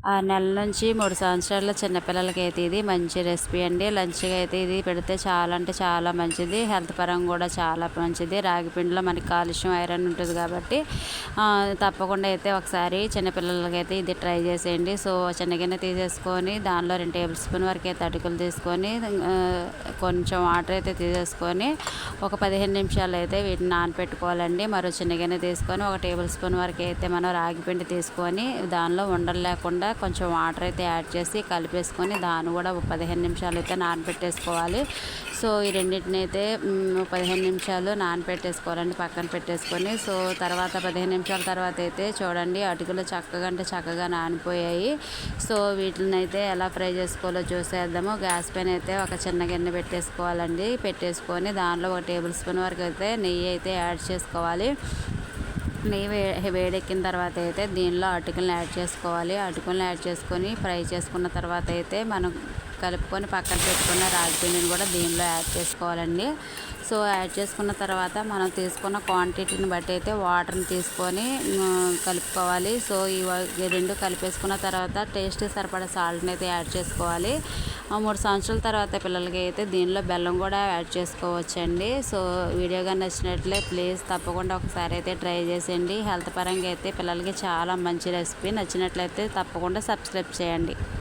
6 నెలల నుంచి 3 సంవత్సరాల చిన్నపిల్లలకైతే ఇది మంచి రెసిపీ అండి. లంచ్‌కి అయితే ఇది పెడితే చాలా అంటే చాలా మంచిది. హెల్త్ పరంగా కూడా చాలా మంచిది. రాగి పిండిలో మనకి కాల్షియం, ఐరన్ ఉంటుంది కాబట్టి తప్పకుండా అయితే ఒకసారి చిన్నపిల్లలకైతే ఇది ట్రై చేసేయండి. సో చిన్నగిన్నె తీసేసుకొని దానిలో 2 టేబుల్ స్పూన్ వరకు అయితే అటుకులు తీసుకొని కొంచెం వాటర్ అయితే తీసేసుకొని ఒక 15 నిమిషాలు అయితే వీటిని నానపెట్టుకోవాలండి. మరో చిన్నగిన్నె తీసుకొని ఒక టేబుల్ స్పూన్ వరకు అయితే మనం రాగి పిండి తీసుకొని దానిలో ఉండలు లేకుండా కొంచెం వాటర్ అయితే యాడ్ చేసి కలిపేసుకొని దాన్ని కూడా ఒక 15 నిమిషాలు అయితే నానబెట్టేసుకోవాలి. సో ఈ రెండింటిని అయితే 15 నిమిషాలు నానబెట్టేసుకోవాలండి, పక్కన పెట్టేసుకొని. సో తర్వాత 15 నిమిషాల తర్వాత అయితే చూడండి అటుకులు చక్కగా అంటే చక్కగా నానిపోయాయి. సో వీటిని అయితే ఎలా ఫ్రై చేసుకోవాలో చూసేద్దాము. గ్యాస్ పైన అయితే ఒక చిన్న గిన్నె పెట్టేసుకోవాలండి. పెట్టేసుకొని దానిలో ఒక టేబుల్ స్పూన్ వరకు అయితే నెయ్యి అయితే యాడ్ చేసుకోవాలి. నెయ్యి వేడెక్కిన తర్వాత అయితే దీనిలో అటుకులను యాడ్ చేసుకోవాలి. అటుకులను యాడ్ చేసుకొని ఫ్రై చేసుకున్న తర్వాత అయితే మనం కలుపుకొని పక్కన పెట్టుకున్న రాగి పిండిని కూడా దీనిలో యాడ్ చేసుకోవాలండి. సో యాడ్ చేసుకున్న తర్వాత మనం తీసుకున్న క్వాంటిటీని బట్టి అయితే వాటర్ని తీసుకొని కలుపుకోవాలి. సో ఈ రెండు కలిపేసుకున్న తర్వాత టేస్ట్కి సరిపడా సాల్ట్ని అయితే యాడ్ చేసుకోవాలి. 3 సంవత్సరాల తర్వాత పిల్లలకి అయితే దీనిలో బెల్లం కూడా యాడ్ చేసుకోవచ్చండి. సో వీడియో కానీ నచ్చినట్లే ప్లీజ్ తప్పకుండా ఒకసారి అయితే ట్రై చేసేయండి. హెల్త్ పరంగా అయితే పిల్లలకి చాలా మంచి రెసిపీ. నచ్చినట్లయితే తప్పకుండా సబ్స్క్రైబ్ చేయండి.